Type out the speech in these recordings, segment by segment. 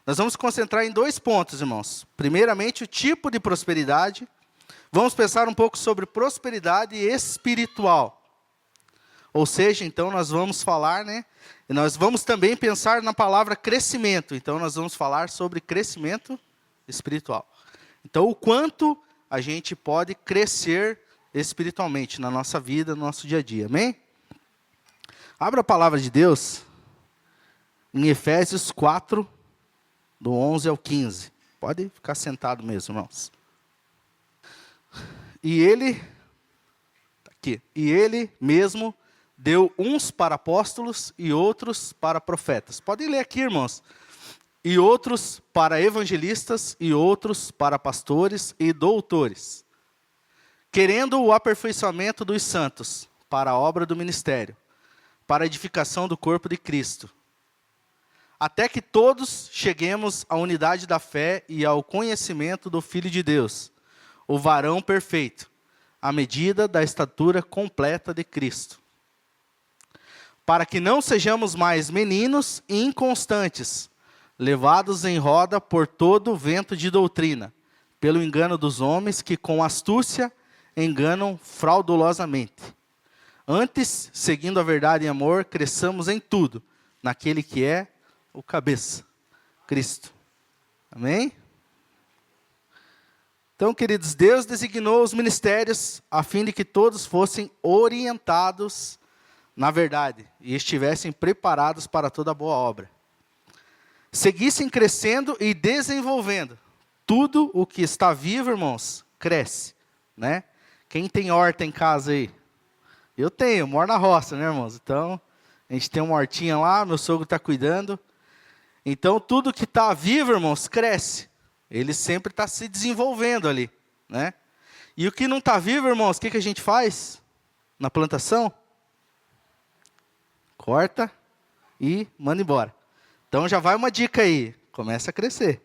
Nós vamos concentrar em 2 pontos, irmãos. Primeiramente, o tipo de prosperidade. Vamos pensar um pouco sobre prosperidade espiritual. Ou seja, então, nós vamos falar, né? E nós vamos também pensar na palavra crescimento. Então, nós vamos falar sobre crescimento espiritual. Então, o quanto a gente pode crescer espiritualmente na nossa vida, no nosso dia a dia. Amém? Abra a palavra de Deus em Efésios 4, do 11 ao 15. Pode ficar sentado mesmo, irmãos. E ele mesmo deu uns para apóstolos e outros para profetas. Podem ler aqui, irmãos. E outros para evangelistas e outros para pastores e doutores, querendo o aperfeiçoamento dos santos para a obra do ministério, para a edificação do corpo de Cristo, até que todos cheguemos à unidade da fé e ao conhecimento do Filho de Deus, o varão perfeito, à medida da estatura completa de Cristo. Para que não sejamos mais meninos e inconstantes, levados em roda por todo o vento de doutrina, pelo engano dos homens que com astúcia enganam fraudulosamente. Antes, seguindo a verdade em amor, cresçamos em tudo, naquele que é o cabeça, Cristo. Amém? Então, queridos, Deus designou os ministérios a fim de que todos fossem orientados na verdade e estivessem preparados para toda boa obra. Seguissem crescendo e desenvolvendo. Tudo o que está vivo, irmãos, cresce, né? Quem tem horta em casa aí? Eu tenho, moro na roça, né, irmãos? Então, a gente tem uma hortinha lá, meu sogro está cuidando. Então, tudo que está vivo, irmãos, cresce. Ele sempre está se desenvolvendo ali, né? E o que não está vivo, irmãos, o que a gente faz na plantação? Corta e manda embora. Então, já vai uma dica aí. Começa a crescer.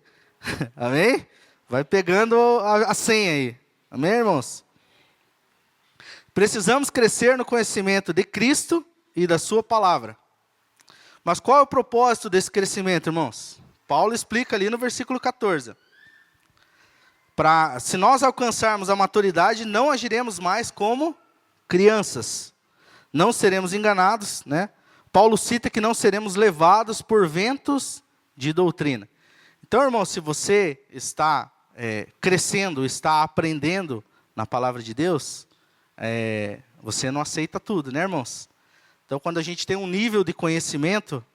Amém? Vai pegando a senha aí. Amém, irmãos? Precisamos crescer no conhecimento de Cristo e da sua palavra. Mas qual é o propósito desse crescimento, irmãos? Paulo explica ali no versículo 14. Se nós alcançarmos a maturidade, não agiremos mais como crianças. Não seremos enganados, né? Paulo cita que não seremos levados por ventos de doutrina. Então, irmão, se você está crescendo, está aprendendo na palavra de Deus, você não aceita tudo, né, irmãos? Então, quando a gente tem um nível de conhecimento,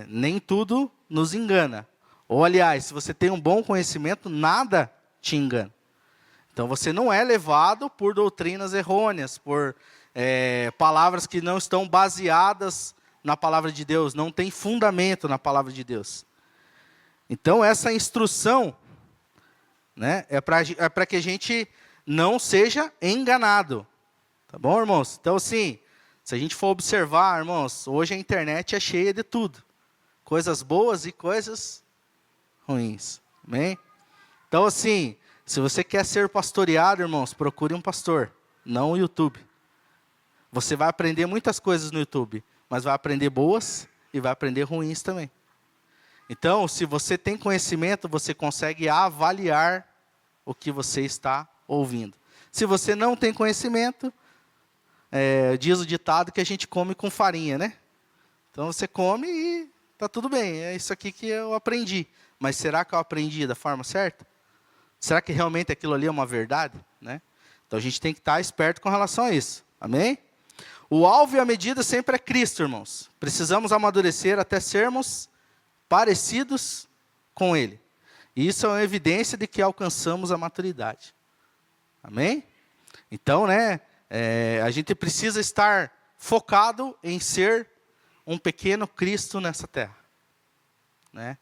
nem tudo nos engana. Ou, aliás, se você tem um bom conhecimento, nada te engana. Então, você não é levado por doutrinas errôneas, por palavras que não estão baseadas na palavra de Deus, não tem fundamento na palavra de Deus. Então, essa instrução, né, é para que a gente não seja enganado. Tá bom, irmãos? Então, assim, se a gente for observar, irmãos, hoje a internet é cheia de tudo. Coisas boas e coisas ruins. Amém? Então, assim, se você quer ser pastoreado, irmãos, procure um pastor, não o YouTube. Você vai aprender muitas coisas no YouTube, mas vai aprender boas e vai aprender ruins também. Então, se você tem conhecimento, você consegue avaliar o que você está ouvindo. Se você não tem conhecimento, diz o ditado que a gente come com farinha, né? Então, você come e está tudo bem, é isso aqui que eu aprendi. Mas será que eu aprendi da forma certa? Será que realmente aquilo ali é uma verdade? Né? Então, a gente tem que estar esperto com relação a isso. Amém? O alvo e a medida sempre é Cristo, irmãos. Precisamos amadurecer até sermos parecidos com Ele. E isso é uma evidência de que alcançamos a maturidade. Amém? Então, né, a gente precisa estar focado em ser um pequeno Cristo nessa terra. Né?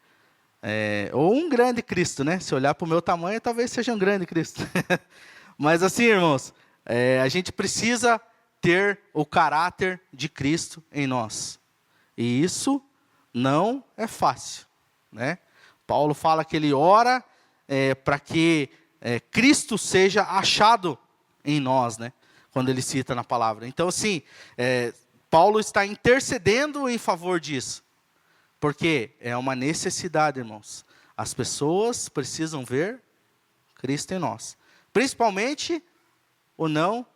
Ou um grande Cristo, né? Se olhar para o meu tamanho, talvez seja um grande Cristo. Mas assim, irmãos, a gente precisa ter o caráter de Cristo em nós. E isso não é fácil, né? Paulo fala que ele ora para que Cristo seja achado em nós, né? Quando ele cita na palavra. Então, assim, Paulo está intercedendo em favor disso. Porque é uma necessidade, irmãos. As pessoas precisam ver Cristo em nós. Principalmente o não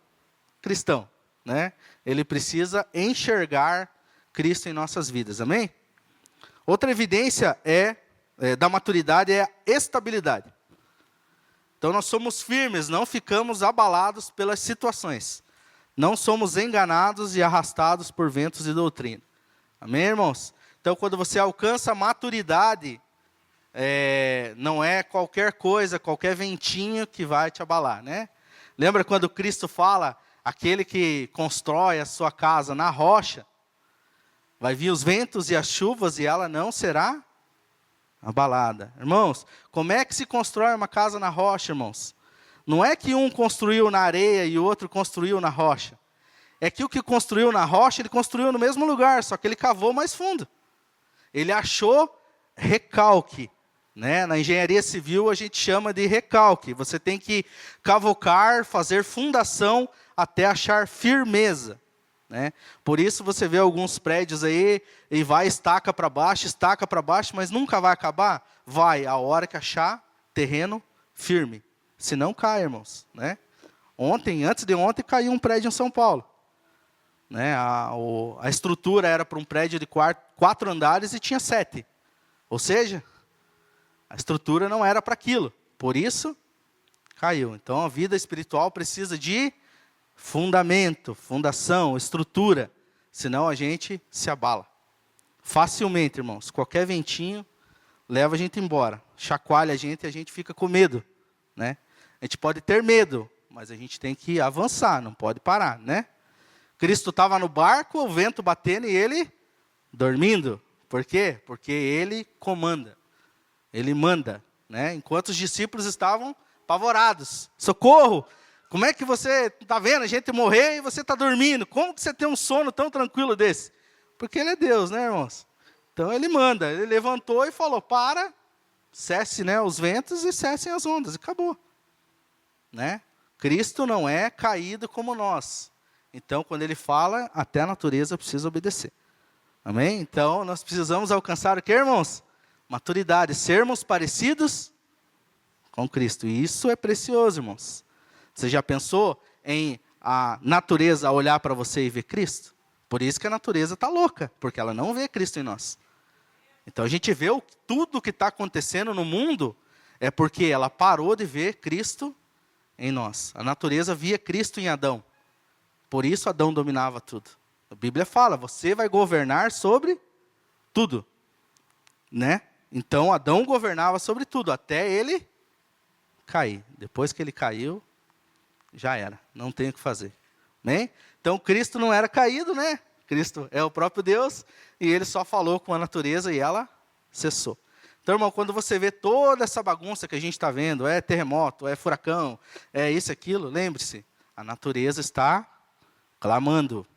cristão, né? Ele precisa enxergar Cristo em nossas vidas, amém? Outra evidência da maturidade é a estabilidade. Então nós somos firmes, não ficamos abalados pelas situações. Não somos enganados e arrastados por ventos de doutrina. Amém, irmãos? Então quando você alcança a maturidade, não é qualquer coisa, qualquer ventinho que vai te abalar, né? Lembra quando Cristo fala, aquele que constrói a sua casa na rocha, vai vir os ventos e as chuvas e ela não será abalada. Irmãos, como é que se constrói uma casa na rocha, irmãos? Não é que um construiu na areia e o outro construiu na rocha. É que o que construiu na rocha, ele construiu no mesmo lugar, só que ele cavou mais fundo. Ele achou recalque, né? Na engenharia civil a gente chama de recalque. Você tem que cavocar, fazer fundação até achar firmeza, né? Por isso você vê alguns prédios aí, e vai, estaca para baixo, mas nunca vai acabar? Vai, a hora que achar terreno firme. Se não cai, irmãos, né? Antes de ontem, caiu um prédio em São Paulo. Né? A estrutura era para um prédio de 4 andares e tinha 7. Ou seja, a estrutura não era para aquilo. Por isso, caiu. Então, a vida espiritual precisa de fundamento, fundação, estrutura. Senão, a gente se abala. Facilmente, irmãos. Qualquer ventinho leva a gente embora. Chacoalha a gente e a gente fica com medo. Né? A gente pode ter medo, mas a gente tem que avançar, não pode parar, né? Cristo estava no barco, o vento batendo e ele dormindo. Por quê? Porque ele comanda. Ele manda, né? Enquanto os discípulos estavam apavorados. Socorro! Como é que você está vendo a gente morrer e você está dormindo? Como que você tem um sono tão tranquilo desse? Porque ele é Deus, né, irmãos? Então ele manda. Ele levantou e falou, cesse, né, os ventos e cessem as ondas. E acabou. Né? Cristo não é caído como nós. Então, quando ele fala, até a natureza precisa obedecer. Amém? Então, nós precisamos alcançar o que, irmãos? Maturidade. Sermos parecidos com Cristo. E isso é precioso, irmãos. Você já pensou em a natureza olhar para você e ver Cristo? Por isso que a natureza está louca, porque ela não vê Cristo em nós. Então, a gente vê tudo o que está acontecendo no mundo, é porque ela parou de ver Cristo em nós. A natureza via Cristo em Adão. Por isso Adão dominava tudo. A Bíblia fala, você vai governar sobre tudo. Né? Então Adão governava sobre tudo, até ele cair. Depois que ele caiu, já era. Não tem o que fazer. Amém? Então Cristo não era caído, né? Cristo é o próprio Deus, e ele só falou com a natureza e ela cessou. Então, irmão, quando você vê toda essa bagunça que a gente está vendo, é terremoto, é furacão, é isso, aquilo, lembre-se, a natureza está clamando.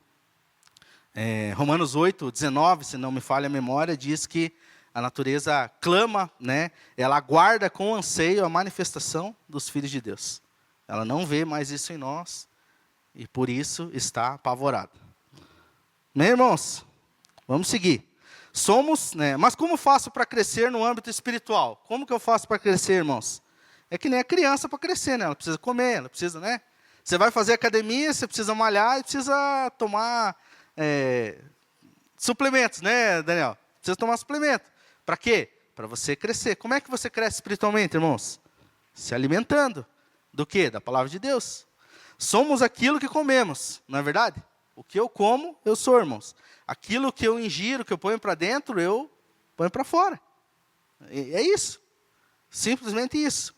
Romanos 8:19, se não me falha a memória, diz que a natureza clama, né? Ela aguarda com anseio a manifestação dos filhos de Deus. Ela não vê mais isso em nós e por isso está apavorada. Bem, irmãos, vamos seguir. Mas como faço para crescer no âmbito espiritual? Como que eu faço para crescer, irmãos? É que nem a criança para crescer, né? Ela precisa comer, ela precisa, né? Você vai fazer academia, você precisa malhar e precisa tomar suplementos, né, Daniel? Precisa tomar suplemento. Para quê? Para você crescer. Como é que você cresce espiritualmente, irmãos? Se alimentando. Do quê? Da palavra de Deus. Somos aquilo que comemos, não é verdade? O que eu como, eu sou, irmãos. Aquilo que eu ingiro, que eu ponho para dentro, eu ponho para fora. É isso. Simplesmente isso.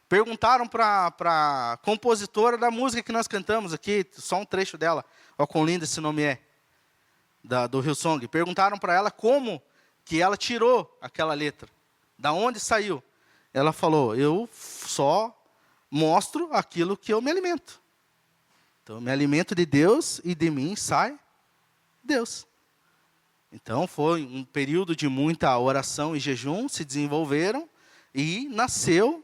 Perguntaram para a compositora da música que nós cantamos aqui, só um trecho dela, ó, quão lindo esse nome é, do Hillsong. Perguntaram para ela como que ela tirou aquela letra, da onde saiu. Ela falou, eu só mostro aquilo que eu me alimento. Então, eu me alimento de Deus e de mim sai Deus. Então, foi um período de muita oração e jejum, se desenvolveram e nasceu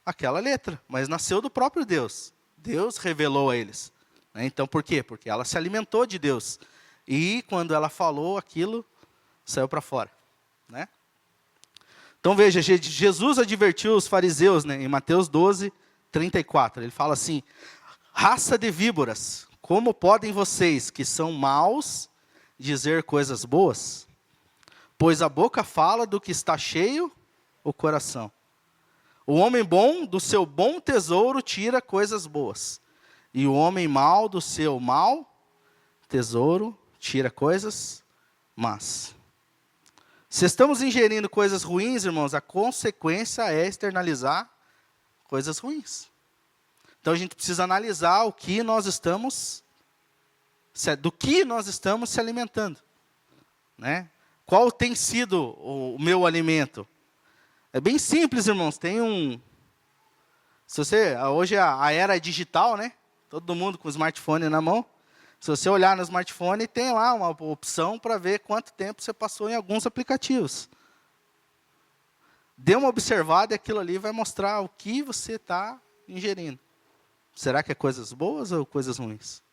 aquela letra, mas nasceu do próprio Deus. Deus revelou a eles. Então, por quê? Porque ela se alimentou de Deus. E quando ela falou aquilo, saiu para fora, né? Então veja, Jesus advertiu os fariseus, né, em Mateus 12, 34. Ele fala assim: raça de víboras, como podem vocês, que são maus, dizer coisas boas? Pois a boca fala do que está cheio o coração. O homem bom do seu bom tesouro tira coisas boas, e o homem mau do seu mau tesouro tira coisas más. Se estamos ingerindo coisas ruins, irmãos, a consequência é externalizar coisas ruins. Então a gente precisa analisar do que nós estamos se alimentando, né? Qual tem sido o meu alimento? É bem simples, irmãos. Hoje a era é digital, né? Todo mundo com o smartphone na mão. Se você olhar no smartphone, tem lá uma opção para ver quanto tempo você passou em alguns aplicativos. Dê uma observada e aquilo ali vai mostrar o que você está ingerindo. Será que é coisas boas ou coisas ruins?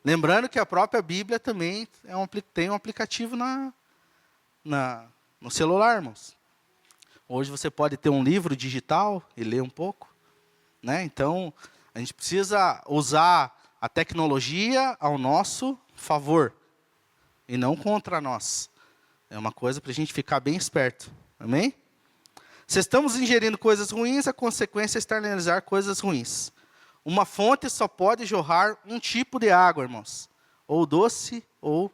Lembrando que a própria Bíblia também tem um aplicativo no celular, irmãos. Hoje você pode ter um livro digital e ler um pouco, né? Então, a gente precisa usar a tecnologia ao nosso favor e não contra nós. É uma coisa para a gente ficar bem esperto. Amém? Se estamos ingerindo coisas ruins, a consequência é externalizar coisas ruins. Uma fonte só pode jorrar um tipo de água, irmãos. Ou doce ou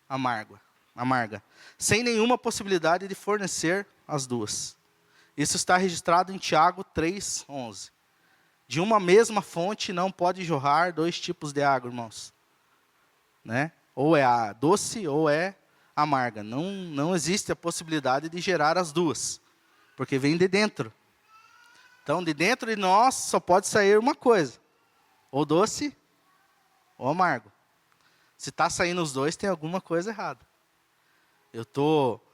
amarga. Sem nenhuma possibilidade de fornecer as duas. Isso está registrado em Tiago 3:11. De uma mesma fonte não pode jorrar dois tipos de água, irmãos. Né? Ou é a doce ou é amarga. Não existe a possibilidade de gerar as duas. Porque vem de dentro. Então, de dentro de nós só pode sair uma coisa. Ou doce ou amargo. Se está saindo os dois, tem alguma coisa errada. Eu estou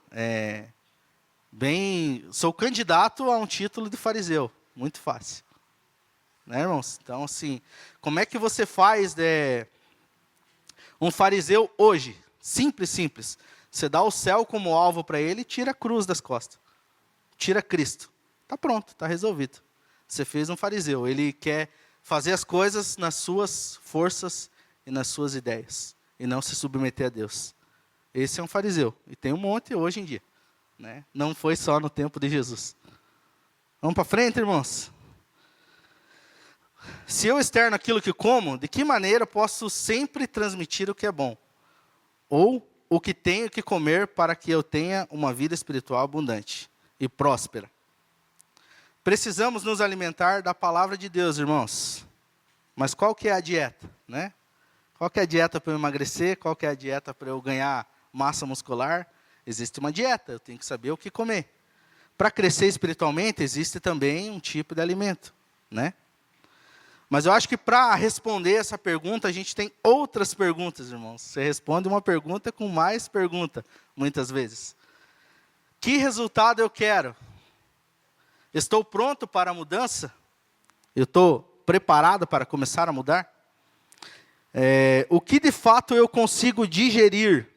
sou candidato a um título de fariseu. Muito fácil. Né, irmãos? Então, assim, como é que você faz um fariseu hoje? Simples. Você dá o céu como alvo para ele e tira a cruz das costas. Tira Cristo. Está pronto, está resolvido. Você fez um fariseu. Ele quer fazer as coisas nas suas forças e nas suas ideias. E não se submeter a Deus. Esse é um fariseu. E tem um monte hoje em dia. Né? Não foi só no tempo de Jesus. Vamos para frente, irmãos? Se eu externo aquilo que como, de que maneira posso sempre transmitir o que é bom? Ou o que tenho que comer para que eu tenha uma vida espiritual abundante e próspera? Precisamos nos alimentar da palavra de Deus, irmãos. Mas qual que é a dieta? Né? Qual que é a dieta para eu emagrecer? Qual que é a dieta para eu ganhar massa muscular? Existe uma dieta, eu tenho que saber o que comer. Para crescer espiritualmente, existe também um tipo de alimento, né? Mas eu acho que para responder essa pergunta, a gente tem outras perguntas, irmãos. Você responde uma pergunta com mais pergunta, muitas vezes. Que resultado eu quero? Estou pronto para a mudança? Eu estou preparado para começar a mudar? O que de fato eu consigo digerir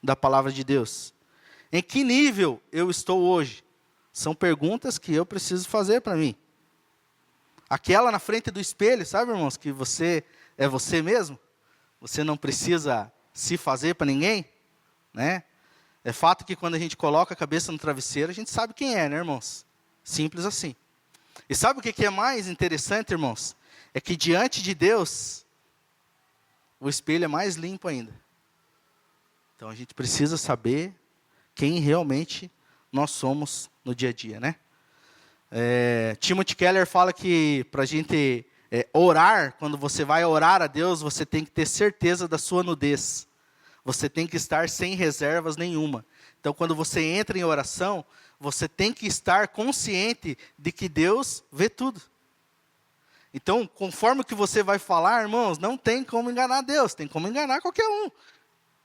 da palavra de Deus? Em que nível eu estou hoje? São perguntas que eu preciso fazer para mim. Aquela na frente do espelho, sabe, irmãos, que você é você mesmo? Você não precisa se fazer para ninguém, né? É fato que quando a gente coloca a cabeça no travesseiro, a gente sabe quem é, né, irmãos? Simples assim. E sabe o que é mais interessante, irmãos? É que diante de Deus, o espelho é mais limpo ainda. Então a gente precisa saber quem realmente nós somos no dia a dia, né? Timothy Keller fala que para a gente orar, quando você vai orar a Deus, você tem que ter certeza da sua nudez. Você tem que estar sem reservas nenhuma. Então, quando você entra em oração, você tem que estar consciente de que Deus vê tudo. Então, conforme o que você vai falar, irmãos, não tem como enganar Deus, tem como enganar qualquer um.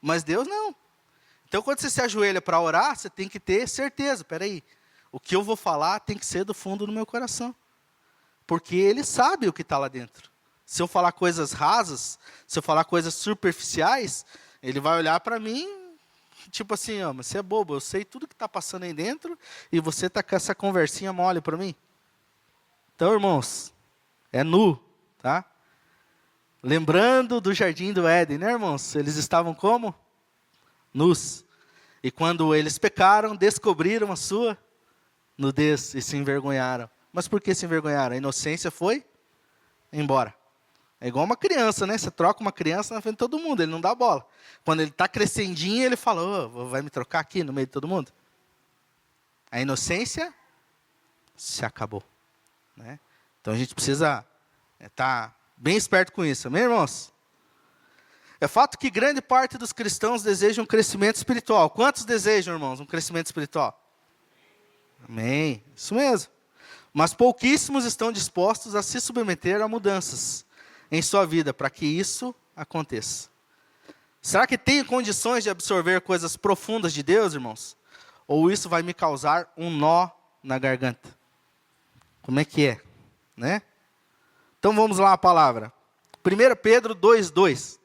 Mas Deus não. Então, quando você se ajoelha para orar, você tem que ter certeza, espera aí. O que eu vou falar tem que ser do fundo do meu coração. Porque Ele sabe o que está lá dentro. Se eu falar coisas rasas, se eu falar coisas superficiais, Ele vai olhar para mim, tipo assim, ó, mas você é bobo, eu sei tudo que está passando aí dentro e você está com essa conversinha mole para mim. Então, irmãos, é nu, tá? Lembrando do jardim do Éden, né, irmãos? Eles estavam como? Nus. E quando eles pecaram, descobriram a sua nudez e se envergonharam. Mas por que se envergonharam? A inocência foi embora. É igual uma criança, né? Você troca uma criança na frente de todo mundo, ele não dá bola. Quando ele está crescendinho, ele fala, oh, vai me trocar aqui no meio de todo mundo? A inocência se acabou, né? Então a gente precisa estar bem esperto com isso, amém, irmãos? É fato que grande parte dos cristãos desejam um crescimento espiritual. Quantos desejam, irmãos, um crescimento espiritual? Amém, isso mesmo. Mas pouquíssimos estão dispostos a se submeter a mudanças em sua vida para que isso aconteça. Será que tenho condições de absorver coisas profundas de Deus, irmãos? Ou isso vai me causar um nó na garganta? Como é que é? Né? Então vamos lá a palavra. 1 Pedro 2:2.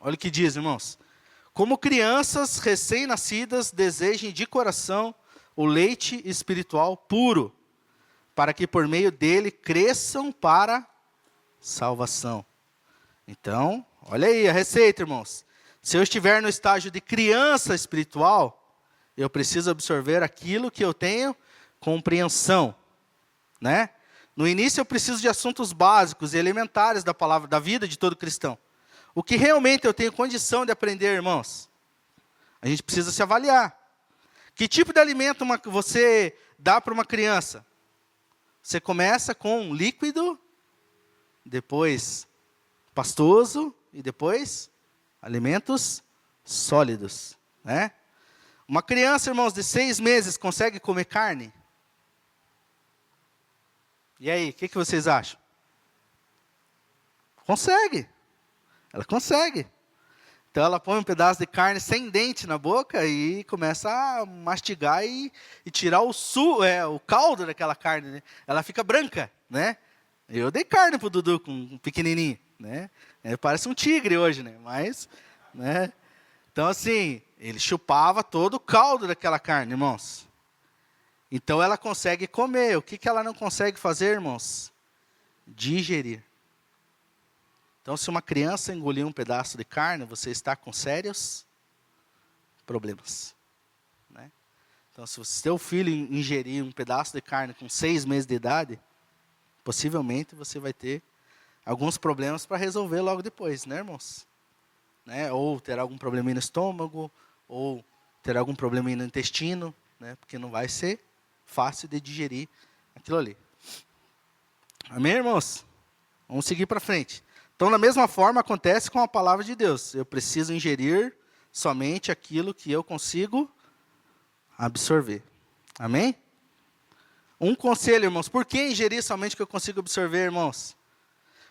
Olha o que diz, irmãos. Como crianças recém-nascidas, desejem de coração o leite espiritual puro, para que por meio dele cresçam para salvação. Então, olha aí a receita, irmãos. Se eu estiver no estágio de criança espiritual, eu preciso absorver aquilo que eu tenho compreensão, né? No início eu preciso de assuntos básicos e elementares da palavra, da vida de todo cristão. O que realmente eu tenho condição de aprender, irmãos? A gente precisa se avaliar. Que tipo de alimento você dá para uma criança? Você começa com líquido, depois pastoso e depois alimentos sólidos, né? Uma criança, irmãos, de 6 meses consegue comer carne? E aí, o que vocês acham? Consegue. Ela consegue. Então ela põe um pedaço de carne sem dente na boca e começa a mastigar e tirar o caldo daquela carne, né? Ela fica branca, né? Eu dei carne pro Dudu com um pequenininho, né? Parece um tigre hoje, né? Mas, né? Então assim, ele chupava todo o caldo daquela carne, irmãos. Então ela consegue comer. O que ela não consegue fazer, irmãos? Digerir. Então, se uma criança engolir um pedaço de carne, você está com sérios problemas, né? Então, se o seu filho ingerir um pedaço de carne com 6 meses de idade, possivelmente você vai ter alguns problemas para resolver logo depois, né, irmãos? Né? Ou ter algum probleminha no estômago, ou ter algum probleminha no intestino, né? Porque não vai ser fácil de digerir aquilo ali. Amém, irmãos? Vamos seguir para frente. Então, da mesma forma, acontece com a palavra de Deus. Eu preciso ingerir somente aquilo que eu consigo absorver. Amém? Um conselho, irmãos. Por que ingerir somente o que eu consigo absorver, irmãos?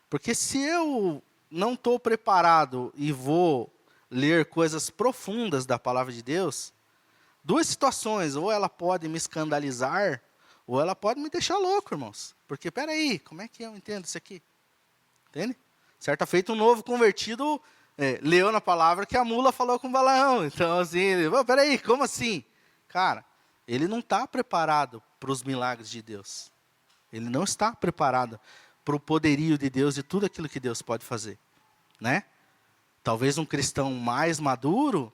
Porque se eu não estou preparado e vou ler coisas profundas da palavra de Deus, 2 situações. Ou ela pode me escandalizar, ou ela pode me deixar louco, irmãos. Porque, peraí, como é que eu entendo isso aqui? Entende? Certa feita, um novo convertido leu na palavra que a mula falou com Balaão. Então, assim, peraí, como assim? Cara, ele não está preparado para os milagres de Deus. Ele não está preparado para o poderio de Deus e tudo aquilo que Deus pode fazer, né? Talvez um cristão mais maduro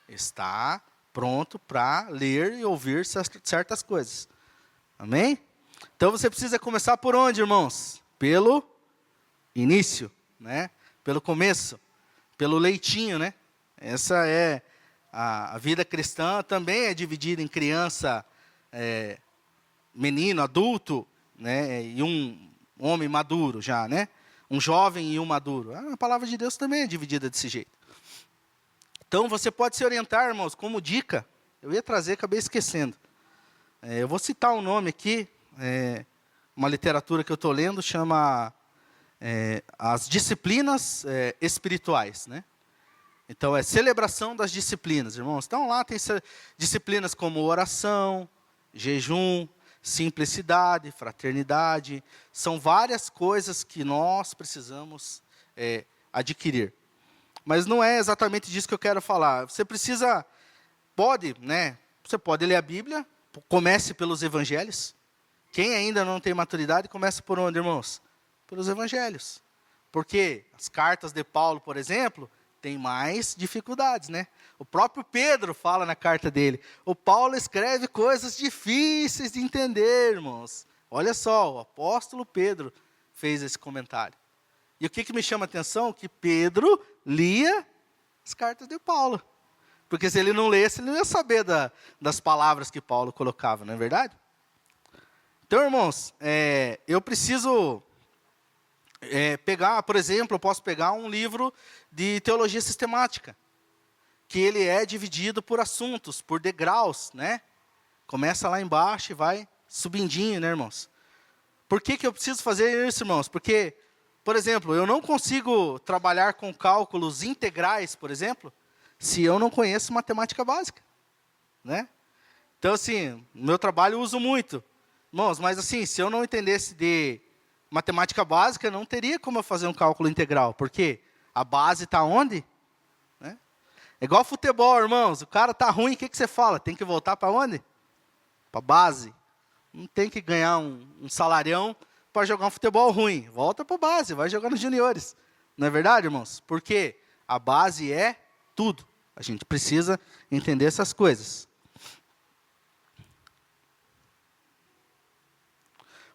está pronto para ler e ouvir certas coisas. Amém? Então, você precisa começar por onde, irmãos? Pelo início, né? Pelo começo, pelo leitinho, né? Essa é a vida cristã, também é dividida em criança, menino, adulto, né? E um homem maduro já, né? Um jovem e um maduro. A palavra de Deus também é dividida desse jeito. Então, você pode se orientar, irmãos, como dica. Eu ia trazer, acabei esquecendo. Eu vou citar um nome aqui, uma literatura que eu estou lendo, chama As Disciplinas Espirituais, né? Então, é celebração das disciplinas, irmãos. Então, lá tem disciplinas como oração, jejum, simplicidade, fraternidade. São várias coisas que nós precisamos adquirir. Mas não é exatamente disso que eu quero falar. Você pode, né? Você pode ler a Bíblia, comece pelos evangelhos. Quem ainda não tem maturidade, começa por onde, irmãos? Pelos evangelhos. Porque as cartas de Paulo, por exemplo, tem mais dificuldades, né? O próprio Pedro fala na carta dele. O Paulo escreve coisas difíceis de entender, irmãos. Olha só, o apóstolo Pedro fez esse comentário. E o que me chama a atenção? Que Pedro lia as cartas de Paulo. Porque se ele não lesse, ele não ia saber das palavras que Paulo colocava, não é verdade? Então, irmãos, eu preciso pegar, por exemplo, eu posso pegar um livro de teologia sistemática, que ele é dividido por assuntos, por degraus, né? Começa lá embaixo e vai subindinho, né, irmãos? Por que eu preciso fazer isso, irmãos? Porque, por exemplo, eu não consigo trabalhar com cálculos integrais, por exemplo, se eu não conheço matemática básica, né? Então, assim, no meu trabalho eu uso muito. Irmãos, mas assim, se eu não entendesse de matemática básica, não teria como eu fazer um cálculo integral. Porque a base está onde? Né? É igual futebol, irmãos. O cara está ruim, o que você fala? Tem que voltar para onde? Para a base. Não tem que ganhar um salarião para jogar um futebol ruim. Volta para a base, vai jogar nos juniores. Não é verdade, irmãos? Porque a base é tudo. A gente precisa entender essas coisas.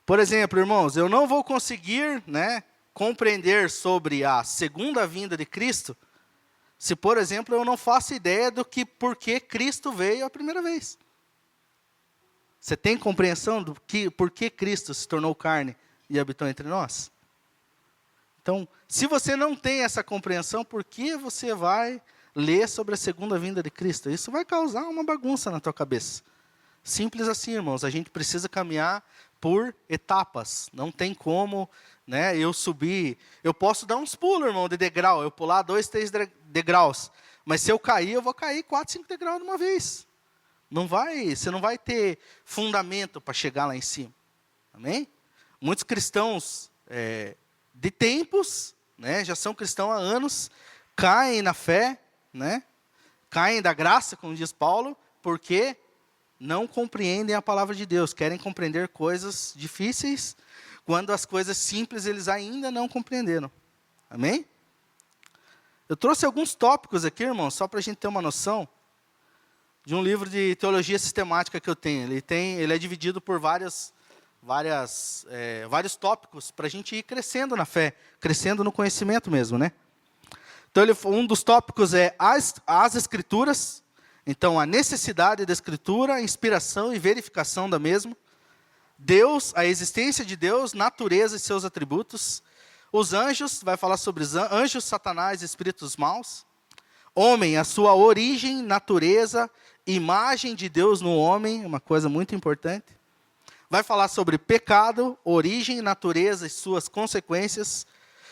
Por exemplo, irmãos, eu não vou conseguir, né, compreender sobre a segunda vinda de Cristo se, por exemplo, eu não faço ideia por que Cristo veio a primeira vez. Você tem compreensão por que Cristo se tornou carne e habitou entre nós? Então, se você não tem essa compreensão, por que você vai ler sobre a segunda vinda de Cristo? Isso vai causar uma bagunça na tua cabeça. Simples assim, irmãos. A gente precisa caminhar por etapas. Não tem como, né, eu subir. Eu posso dar uns pulos, irmão, de degrau. Eu pular 2, 3 degraus. Mas se eu cair, eu vou cair 4, 5 degraus de uma vez. Você não vai ter fundamento para chegar lá em cima. Amém? Muitos cristãos de tempos, né, já são cristãos há anos, caem na fé, né, caem da graça, como diz Paulo, porque não compreendem a palavra de Deus, querem compreender coisas difíceis, quando as coisas simples eles ainda não compreenderam. Amém? Eu trouxe alguns tópicos aqui, irmãos, só para a gente ter uma noção, de um livro de teologia sistemática que eu tenho. Ele é dividido por vários tópicos, para a gente ir crescendo na fé, crescendo no conhecimento mesmo, né? Então, um dos tópicos é as Escrituras. Então, a necessidade da Escritura, a inspiração e verificação da mesma. Deus, a existência de Deus, natureza e seus atributos. Os anjos, vai falar sobre os anjos, Satanás e espíritos maus. Homem, a sua origem, natureza, imagem de Deus no homem, uma coisa muito importante. Vai falar sobre pecado, origem, natureza e suas consequências.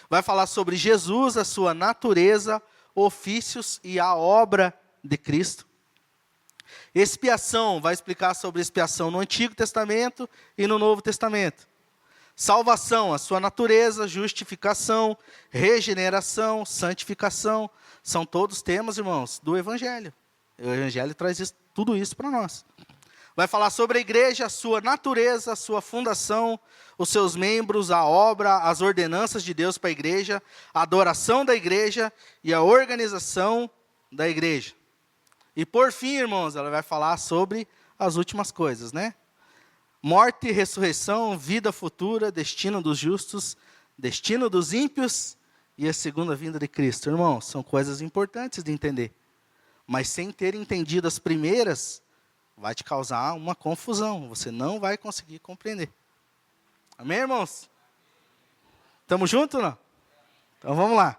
Vai falar sobre Jesus, a sua natureza, ofícios e a obra de Cristo. Expiação, vai explicar sobre expiação no Antigo Testamento e no Novo Testamento. Salvação, a sua natureza, justificação, regeneração, santificação, são todos temas, irmãos, do Evangelho. O Evangelho traz tudo isso para nós. Vai falar sobre a igreja, a sua natureza, a sua fundação, os seus membros, a obra, as ordenanças de Deus para a igreja, a adoração da igreja e a organização da igreja. E por fim, irmãos, ela vai falar sobre as últimas coisas, né? Morte, ressurreição, vida futura, destino dos justos, destino dos ímpios e a segunda vinda de Cristo. Irmãos, são coisas importantes de entender. Mas sem ter entendido as primeiras, vai te causar uma confusão. Você não vai conseguir compreender. Amém, irmãos? Estamos juntos, não? Então vamos lá.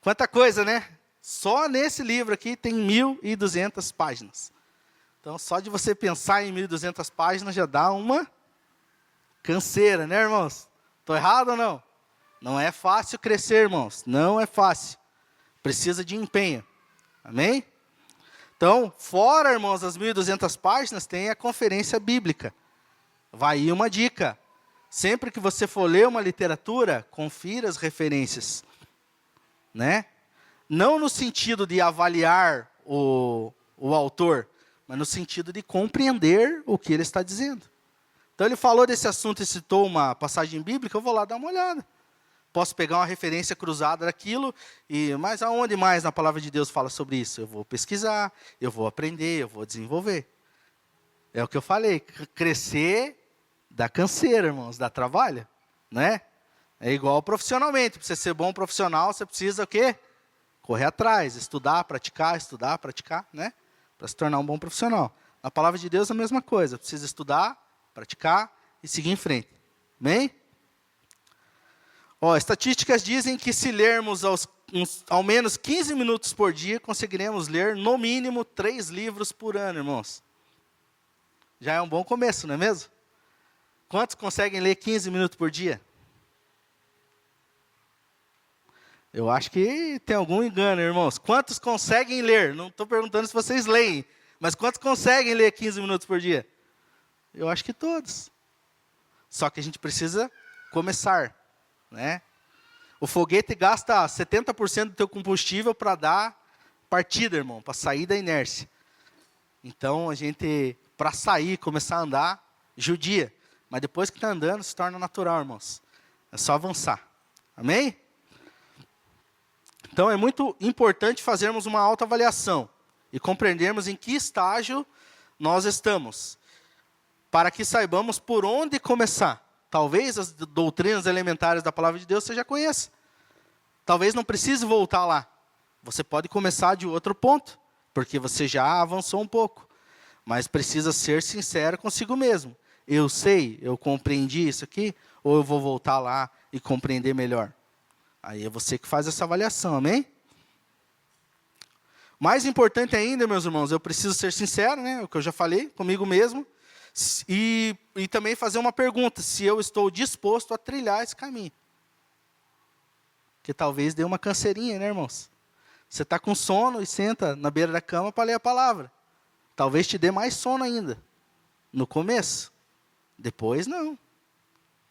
Quanta coisa, né? Só nesse livro aqui tem 1.200 páginas. Então, só de você pensar em 1.200 páginas já dá uma canseira, né, irmãos? Estou errado ou não? Não é fácil crescer, irmãos. Não é fácil. Precisa de empenho. Amém? Então, fora, irmãos, as 1.200 páginas, tem a conferência bíblica. Vai aí uma dica. Sempre que você for ler uma literatura, confira as referências. Né? não no sentido de avaliar o autor, mas no sentido de compreender o que ele está dizendo. Então ele falou desse assunto e citou uma passagem bíblica, eu vou lá dar uma olhada. Posso pegar uma referência cruzada daquilo, mas aonde mais na palavra de Deus fala sobre isso? Eu vou pesquisar, eu vou aprender, eu vou desenvolver. É o que eu falei, crescer dá canseira, irmãos, dá trabalho, né? É igual profissionalmente, para você ser bom profissional, você precisa o quê? Correr atrás, estudar, praticar, né? Para se tornar um bom profissional. Na palavra de Deus é a mesma coisa, precisa estudar, praticar e seguir em frente. Amém? Estatísticas dizem que se lermos ao menos 15 minutos por dia, conseguiremos ler no mínimo 3 livros por ano, irmãos. Já é um bom começo, não é mesmo? Quantos conseguem ler 15 minutos por dia? Eu acho que tem algum engano, irmãos. Quantos conseguem ler? Não estou perguntando se vocês leem, mas quantos conseguem ler 15 minutos por dia? Eu acho que todos. Só que a gente precisa começar, né? O foguete gasta 70% do teu combustível para dar partida, irmão, para sair da inércia. Então, a gente, para sair, começar a andar, judia. Mas depois que está andando, se torna natural, irmãos. É só avançar. Amém? Então, é muito importante fazermos uma autoavaliação e compreendermos em que estágio nós estamos, para que saibamos por onde começar. Talvez as doutrinas elementares da palavra de Deus você já conheça. Talvez não precise voltar lá. Você pode começar de outro ponto, porque você já avançou um pouco. Mas precisa ser sincero consigo mesmo. Eu sei, eu compreendi isso aqui, ou eu vou voltar lá e compreender melhor? Aí é você que faz essa avaliação, amém? Mais importante ainda, meus irmãos, eu preciso ser sincero, né? O que eu já falei, comigo mesmo. E também fazer uma pergunta, se eu estou disposto a trilhar esse caminho. Que talvez dê uma canseirinha, né, irmãos? Você está com sono e senta na beira da cama para ler a palavra. Talvez te dê mais sono ainda. No começo. Depois, não.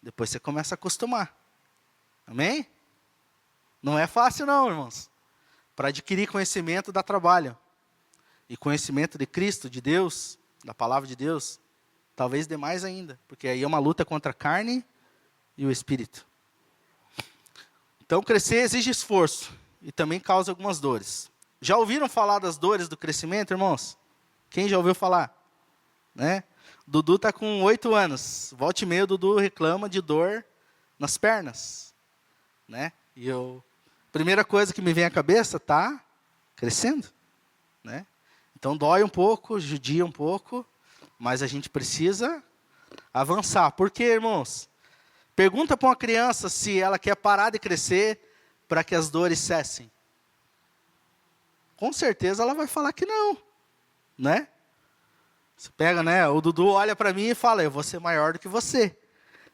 Depois você começa a acostumar. Amém? Não é fácil não, irmãos. Para adquirir conhecimento dá trabalho. E conhecimento de Cristo, de Deus, da palavra de Deus, talvez dê mais ainda. Porque aí é uma luta contra a carne e o espírito. Então, crescer exige esforço. E também causa algumas dores. Já ouviram falar das dores do crescimento, irmãos? Quem já ouviu falar? Né? Dudu está com 8 anos. Volta e meia, o Dudu reclama de dor nas pernas. Né? E primeira coisa que me vem à cabeça, está crescendo. Né? Então, dói um pouco, judia um pouco, mas a gente precisa avançar. Por quê, irmãos? Pergunta para uma criança se ela quer parar de crescer para que as dores cessem. Com certeza ela vai falar que não. Né? Você pega, né? O Dudu olha para mim e fala, eu vou ser maior do que você.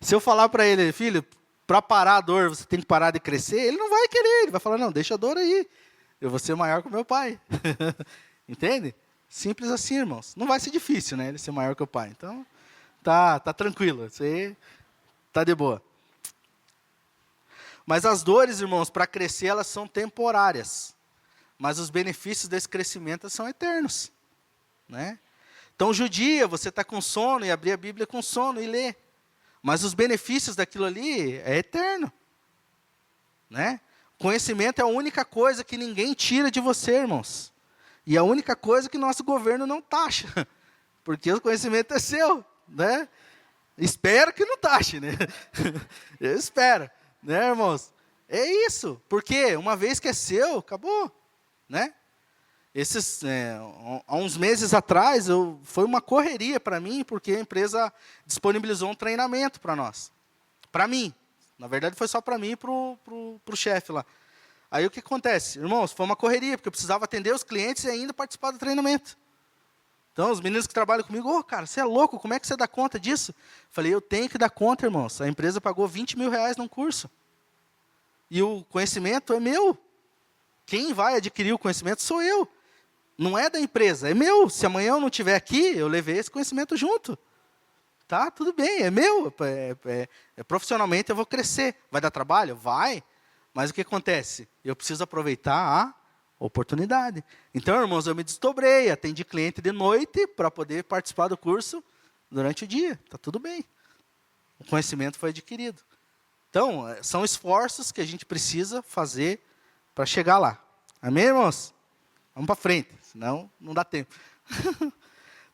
Se eu falar para ele, filho, para parar a dor, você tem que parar de crescer, ele não vai querer, ele vai falar, não, deixa a dor aí. Eu vou ser maior que o meu pai. Entende? Simples assim, irmãos. Não vai ser difícil, né? Ele ser maior que o pai. Então, tá tranquilo. Você tá de boa. Mas as dores, irmãos, para crescer, elas são temporárias. Mas os benefícios desse crescimento são eternos. Né? Então, judia, você está com sono e abrir a Bíblia com sono e ler. Mas os benefícios daquilo ali é eterno. Né? Conhecimento é a única coisa que ninguém tira de você, irmãos. E a única coisa que nosso governo não taxa. Porque o conhecimento é seu. Né? Espero que não taxe, né? Eu espero. Né, irmãos? É isso. Porque uma vez que é seu, acabou. Né? Há uns meses atrás, foi uma correria para mim, porque a empresa disponibilizou um treinamento para nós. Para mim. Na verdade, foi só para mim e para o chefe lá. Aí o que acontece? Irmãos, foi uma correria, porque eu precisava atender os clientes e ainda participar do treinamento. Então, os meninos que trabalham comigo, cara, você é louco, como é que você dá conta disso? Falei, eu tenho que dar conta, irmãos. A empresa pagou R$20 mil num curso. E o conhecimento é meu. Quem vai adquirir o conhecimento sou eu. Não é da empresa, é meu. Se amanhã eu não estiver aqui, eu levei esse conhecimento junto. Tá, tudo bem, é meu. Profissionalmente eu vou crescer. Vai dar trabalho? Vai. Mas o que acontece? Eu preciso aproveitar a oportunidade. Então, irmãos, eu me desdobrei, atendi cliente de noite para poder participar do curso durante o dia. Está tudo bem. O conhecimento foi adquirido. Então, são esforços que a gente precisa fazer para chegar lá. Amém, irmãos? Vamos para frente, senão não dá tempo.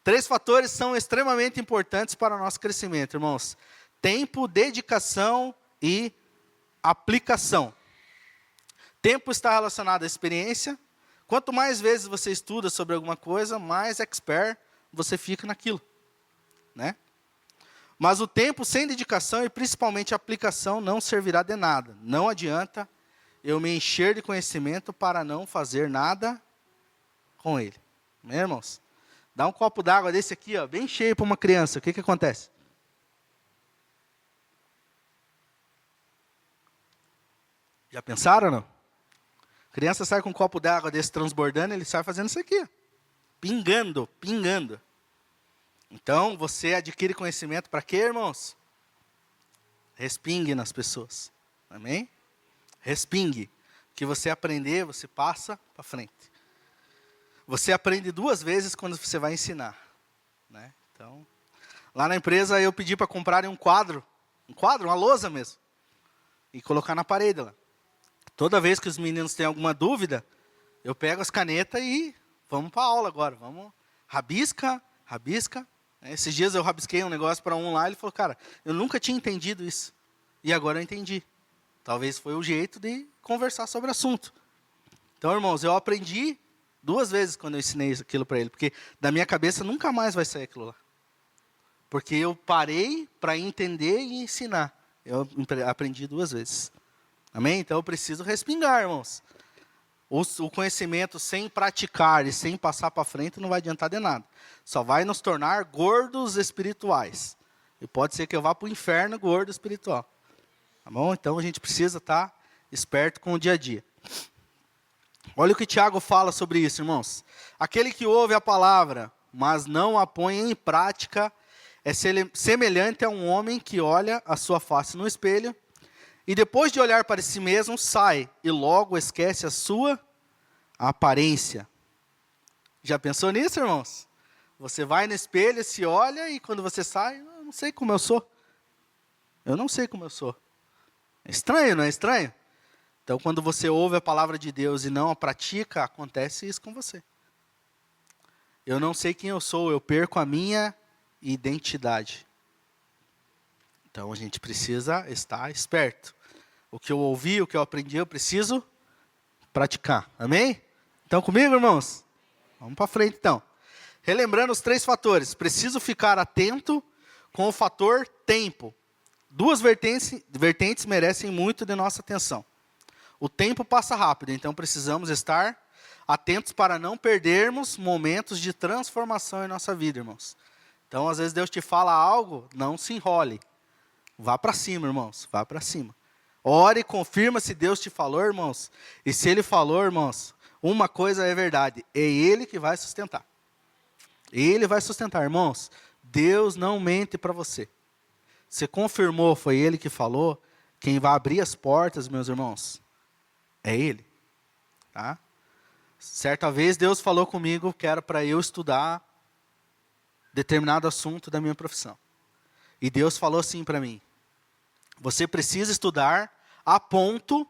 3 fatores são extremamente importantes para o nosso crescimento, irmãos. Tempo, dedicação e aplicação. Tempo está relacionado à experiência. Quanto mais vezes você estuda sobre alguma coisa, mais expert você fica naquilo, né? Mas o tempo sem dedicação e principalmente aplicação não servirá de nada. Não adianta eu me encher de conhecimento para não fazer nada com ele. Né, irmãos? Dá um copo d'água desse aqui, ó, bem cheio para uma criança. O que acontece? Já pensaram, não? Criança sai com um copo d'água desse transbordando, ele sai fazendo isso aqui. Pingando, pingando. Então, você adquire conhecimento para quê, irmãos? Respingue nas pessoas. Amém? Respingue. O que você aprender, você passa para frente. Você aprende 2 vezes quando você vai ensinar. Né? Então, lá na empresa eu pedi para comprarem um quadro, uma lousa mesmo, e colocar na parede lá. Toda vez que os meninos têm alguma dúvida, eu pego as canetas e vamos para a aula agora. Vamos, rabisca. Esses dias eu rabisquei um negócio para um lá, ele falou, cara, eu nunca tinha entendido isso. E agora eu entendi. Talvez foi o jeito de conversar sobre o assunto. Então, irmãos, eu aprendi 2 vezes quando eu ensinei aquilo para ele, porque da minha cabeça nunca mais vai sair aquilo lá. Porque eu parei para entender e ensinar. Eu aprendi 2 vezes. Amém? Então eu preciso respingar, irmãos. O conhecimento sem praticar e sem passar para frente não vai adiantar de nada. Só vai nos tornar gordos espirituais. E pode ser que eu vá para o inferno gordo espiritual. Tá bom? Então a gente precisa estar esperto com o dia a dia. Olha o que Tiago fala sobre isso, irmãos. Aquele que ouve a palavra, mas não a põe em prática, é semelhante a um homem que olha a sua face no espelho, e depois de olhar para si mesmo, sai e logo esquece a sua aparência. Já pensou nisso, irmãos? Você vai no espelho, se olha e quando você sai, eu não sei como eu sou. Eu não sei como eu sou. É estranho, não é estranho? Então, quando você ouve a palavra de Deus e não a pratica, acontece isso com você. Eu não sei quem eu sou, eu perco a minha identidade. Então, a gente precisa estar esperto. O que eu ouvi, o que eu aprendi, eu preciso praticar. Amém? Então, comigo, irmãos? Vamos para frente, então. Relembrando os 3 fatores. Preciso ficar atento com o fator tempo. 2 vertentes merecem muito de nossa atenção. O tempo passa rápido, então precisamos estar atentos para não perdermos momentos de transformação em nossa vida, irmãos. Então, às vezes Deus te fala algo, não se enrole. Vá para cima, irmãos, vá para cima. Ore e confirma se Deus te falou, irmãos. E se Ele falou, irmãos, uma coisa é verdade, é Ele que vai sustentar. Ele vai sustentar, irmãos. Deus não mente para você. Você confirmou, foi Ele que falou, quem vai abrir as portas, meus irmãos, é Ele. Tá? Certa vez Deus falou comigo que era para eu estudar determinado assunto da minha profissão. E Deus falou assim para mim, você precisa estudar a ponto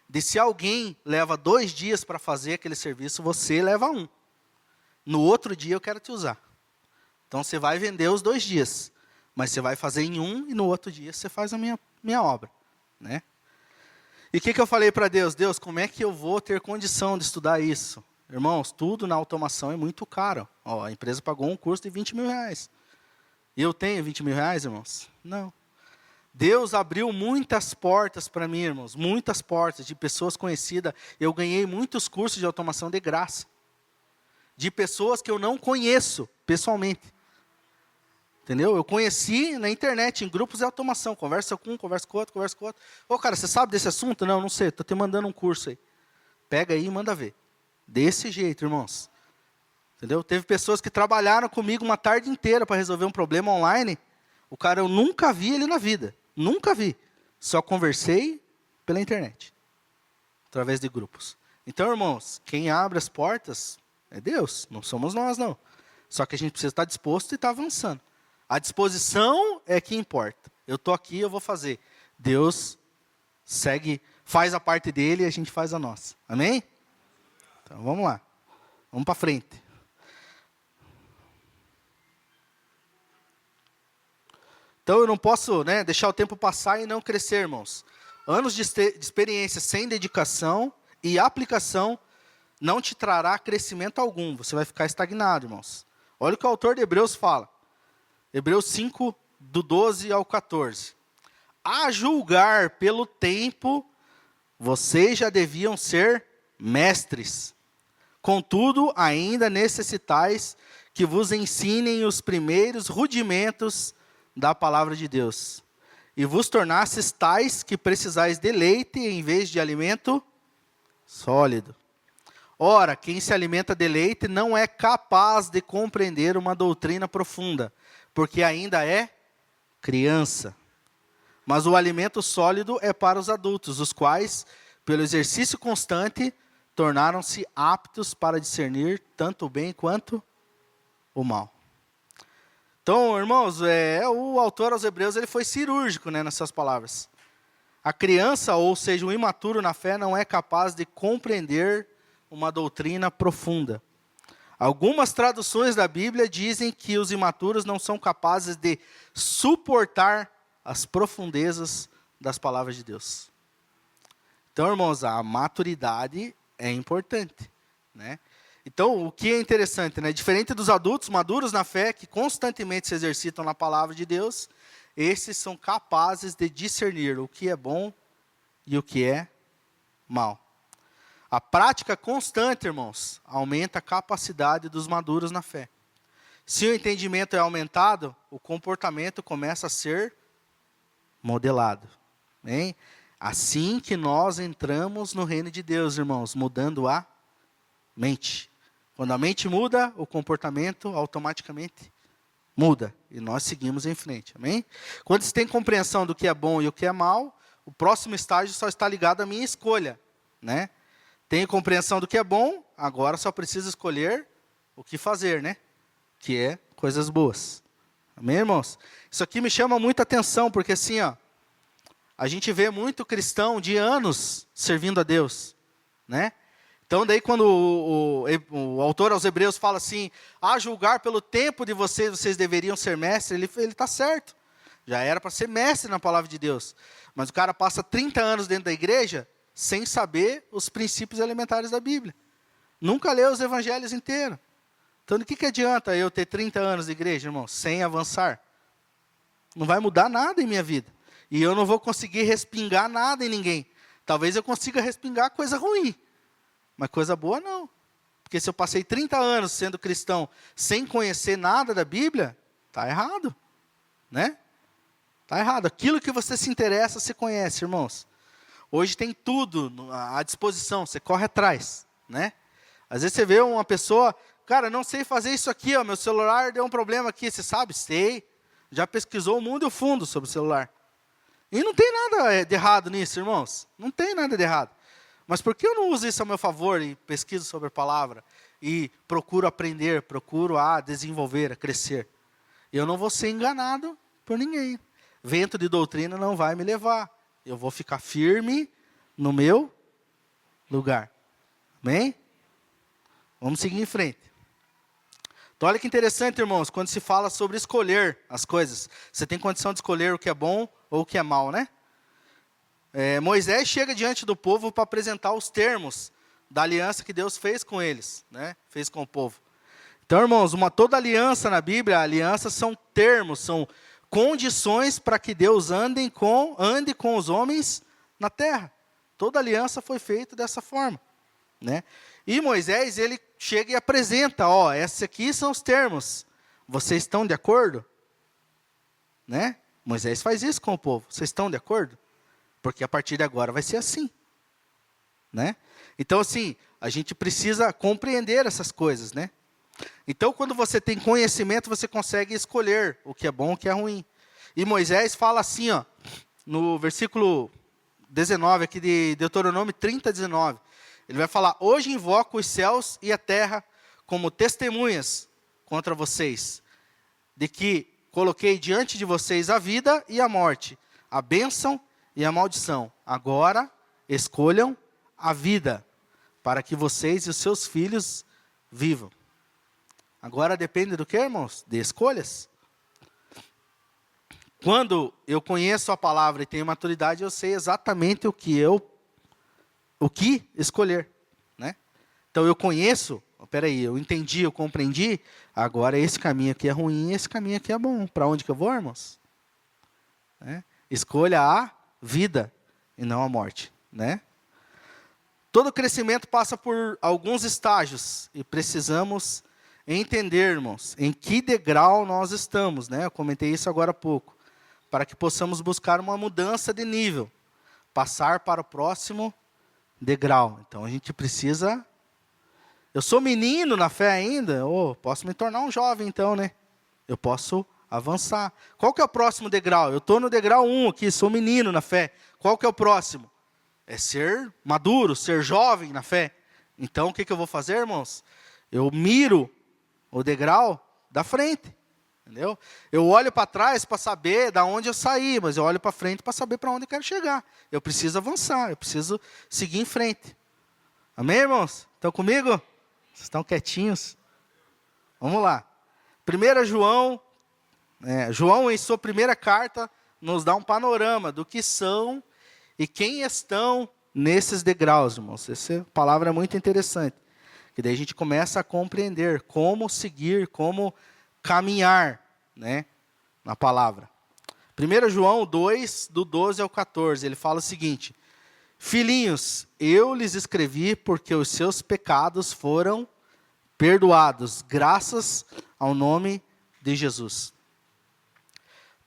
de se alguém leva 2 dias para fazer aquele serviço, você leva 1. No outro dia eu quero te usar. Então você vai vender os 2 dias, mas você vai fazer em 1 e no outro dia você faz a minha obra. Né? E o que eu falei para Deus? Deus, como é que eu vou ter condição de estudar isso? Irmãos, tudo na automação é muito caro. Ó, a empresa pagou um curso de R$20.000. E eu tenho R$20.000, irmãos? Não. Deus abriu muitas portas para mim, irmãos. Muitas portas de pessoas conhecidas. Eu ganhei muitos cursos de automação de graça. De pessoas que eu não conheço pessoalmente. Entendeu? Eu conheci na internet, em grupos de automação. Conversa com um, conversa com outro, conversa com outro. Ô, cara, você sabe desse assunto? Não, não sei. Estou te mandando um curso aí. Pega aí e manda ver. Desse jeito, irmãos. Entendeu? Teve pessoas que trabalharam comigo uma tarde inteira para resolver um problema online. O cara, eu nunca vi ele na vida. Nunca vi. Só conversei pela internet. Através de grupos. Então, irmãos, quem abre as portas é Deus, não somos nós, não. Só que a gente precisa estar disposto e estar avançando. A disposição é que importa. Eu estou aqui, eu vou fazer. Deus segue, faz a parte dele e a gente faz a nossa. Amém? Então, vamos lá. Vamos para frente. Então, eu não posso, deixar o tempo passar e não crescer, irmãos. Anos de experiência sem dedicação e aplicação não te trará crescimento algum. Você vai ficar estagnado, irmãos. Olha o que o autor de Hebreus fala. Hebreus 5, do 12 ao 14. A julgar pelo tempo, vocês já deviam ser mestres. Contudo, ainda necessitais que vos ensinem os primeiros rudimentos da palavra de Deus. E vos tornasses tais que precisais de leite em vez de alimento sólido. Ora, quem se alimenta de leite não é capaz de compreender uma doutrina profunda, porque ainda é criança. Mas o alimento sólido é para os adultos, os quais, pelo exercício constante, tornaram-se aptos para discernir tanto o bem quanto o mal. Então, irmãos, o autor aos Hebreus ele foi cirúrgico nas suas palavras. A criança, ou seja, o imaturo na fé, não é capaz de compreender uma doutrina profunda. Algumas traduções da Bíblia dizem que os imaturos não são capazes de suportar as profundezas das palavras de Deus. Então, irmãos, a maturidade é importante, Então, o que é interessante, Diferente dos adultos maduros na fé, que constantemente se exercitam na palavra de Deus, esses são capazes de discernir o que é bom e o que é mal. A prática constante, irmãos, aumenta a capacidade dos maduros na fé. Se o entendimento é aumentado, o comportamento começa a ser modelado. Hein? Assim que nós entramos no reino de Deus, irmãos, mudando a mente. Quando a mente muda, o comportamento automaticamente muda. E nós seguimos em frente. Amém? Quando você tem compreensão do que é bom e o que é mal, o próximo estágio só está ligado à minha escolha. Tenho compreensão do que é bom, agora só preciso escolher o que fazer, Que é coisas boas. Amém, irmãos? Isso aqui me chama muita atenção, porque assim, a gente vê muito cristão de anos servindo a Deus, Então, daí quando o autor aos Hebreus fala assim, a julgar pelo tempo de vocês deveriam ser mestres, ele está certo. Já era para ser mestre na palavra de Deus. Mas o cara passa 30 anos dentro da igreja sem saber os princípios elementares da Bíblia. Nunca leu os evangelhos inteiros. Então, do que adianta eu ter 30 anos de igreja, irmão, sem avançar? Não vai mudar nada em minha vida. E eu não vou conseguir respingar nada em ninguém. Talvez eu consiga respingar coisa ruim. Mas coisa boa não. Porque se eu passei 30 anos sendo cristão sem conhecer nada da Bíblia, está errado. Está errado. Aquilo que você se interessa, você conhece, irmãos. Hoje tem tudo à disposição, você corre atrás. Às vezes você vê uma pessoa, cara, não sei fazer isso aqui, meu celular deu um problema aqui, você sabe? Sei. Já pesquisou o mundo e o fundo sobre o celular. E não tem nada de errado nisso, irmãos. Não tem nada de errado. Mas por que eu não uso isso a meu favor e pesquiso sobre a palavra? E procuro aprender, procuro desenvolver, a crescer? Eu não vou ser enganado por ninguém. Vento de doutrina não vai me levar. Eu vou ficar firme no meu lugar. Amém? Vamos seguir em frente. Então, olha que interessante, irmãos, quando se fala sobre escolher as coisas. Você tem condição de escolher o que é bom ou o que é mal, Moisés chega diante do povo para apresentar os termos da aliança que Deus fez com eles, fez com o povo. Então, irmãos, toda aliança na Bíblia, alianças são termos, são condições para que Deus ande com os homens na terra. Toda aliança foi feita dessa forma. E Moisés, ele chega e apresenta, esses aqui são os termos. Vocês estão de acordo? Moisés faz isso com o povo. Vocês estão de acordo? Porque a partir de agora vai ser assim. Então, assim, a gente precisa compreender essas coisas, Então, quando você tem conhecimento, você consegue escolher o que é bom e o que é ruim. E Moisés fala assim, no versículo 19 aqui de Deuteronômio 30, 19. Ele vai falar: hoje invoco os céus e a terra como testemunhas contra vocês, de que coloquei diante de vocês a vida e a morte, a bênção e a maldição. Agora escolham a vida, para que vocês e os seus filhos vivam. Agora depende do que, irmãos? De escolhas. Quando eu conheço a palavra e tenho maturidade, eu sei exatamente o que escolher, né? Então eu conheço, peraí, eu entendi, eu compreendi, agora esse caminho aqui é ruim, esse caminho aqui é bom. Para onde que eu vou, irmãos? Né? Escolha a vida e não a morte, né? Todo crescimento passa por alguns estágios e precisamos entender, irmãos, em que degrau nós estamos, né? Eu comentei isso agora há pouco, para que possamos buscar uma mudança de nível, passar para o próximo degrau. Então a gente precisa. Eu sou menino na fé ainda, posso me tornar um jovem então, né? Eu posso avançar. Qual que é o próximo degrau? Eu estou no degrau 1 aqui, sou menino na fé. Qual que é o próximo? É ser maduro, ser jovem na fé. Então o que eu vou fazer, irmãos? Eu miro o degrau da frente. Entendeu? Eu olho para trás para saber de onde eu saí, mas eu olho para frente para saber para onde eu quero chegar. Eu preciso avançar, eu preciso seguir em frente. Amém, irmãos? Estão comigo? Vocês estão quietinhos? Vamos lá. 1 João, João em sua primeira carta, nos dá um panorama do que são e quem estão nesses degraus, irmãos. Essa palavra é muito interessante. Que daí a gente começa a compreender como seguir, como caminhar, né, na palavra. 1 João 2, do 12 ao 14, ele fala o seguinte: filhinhos, eu lhes escrevi porque os seus pecados foram perdoados, graças ao nome de Jesus.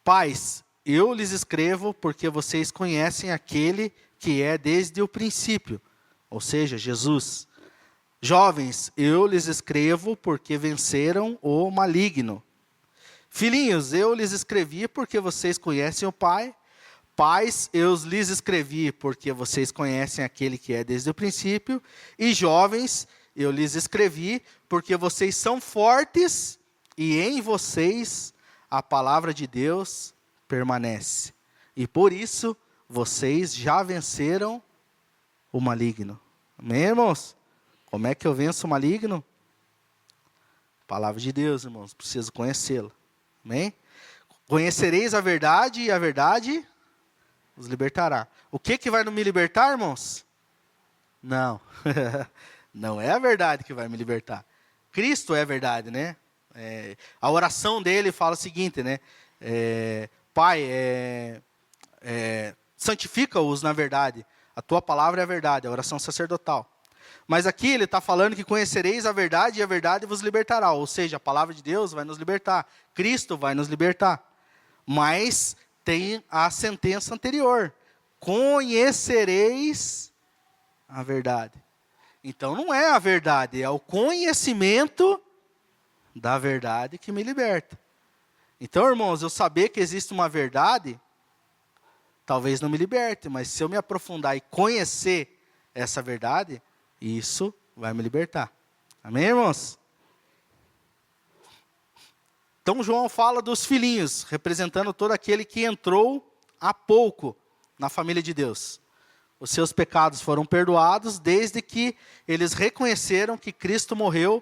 Pais, eu lhes escrevo porque vocês conhecem aquele que é desde o princípio, ou seja, Jesus. Jovens, eu lhes escrevo porque venceram o maligno. Filhinhos, eu lhes escrevi porque vocês conhecem o Pai. Pais, eu lhes escrevi porque vocês conhecem aquele que é desde o princípio. E jovens, eu lhes escrevi porque vocês são fortes e em vocês a palavra de Deus permanece. E por isso vocês já venceram o maligno. Amém, irmãos? Como é que eu venço o maligno? Palavra de Deus, irmãos, preciso conhecê-la. Amém? Conhecereis a verdade e a verdade os libertará. O que vai me libertar, irmãos? Não. Não é a verdade que vai me libertar. Cristo é a verdade, né? A oração dele fala o seguinte, né? Pai, santifica-os na verdade. A tua palavra é a verdade, a oração sacerdotal. Mas aqui ele está falando que conhecereis a verdade e a verdade vos libertará. Ou seja, a palavra de Deus vai nos libertar. Cristo vai nos libertar. Mas tem a sentença anterior. Conhecereis a verdade. Então não é a verdade, é o conhecimento da verdade que me liberta. Então, irmãos, eu saber que existe uma verdade, talvez não me liberte. Mas se eu me aprofundar e conhecer essa verdade, isso vai me libertar. Amém, irmãos? Então, João fala dos filhinhos, representando todo aquele que entrou há pouco na família de Deus. Os seus pecados foram perdoados desde que eles reconheceram que Cristo morreu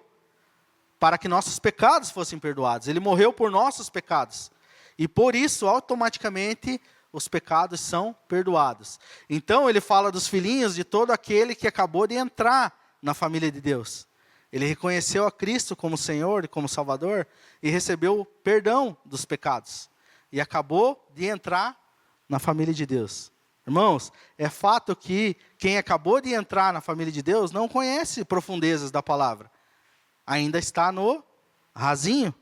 para que nossos pecados fossem perdoados. Ele morreu por nossos pecados. E por isso, automaticamente, os pecados são perdoados. Então, ele fala dos filhinhos de todo aquele que acabou de entrar na família de Deus. Ele reconheceu a Cristo como Senhor e como Salvador e recebeu o perdão dos pecados. E acabou de entrar na família de Deus. Irmãos, é fato que quem acabou de entrar na família de Deus não conhece profundezas da palavra. Ainda está no rasinho.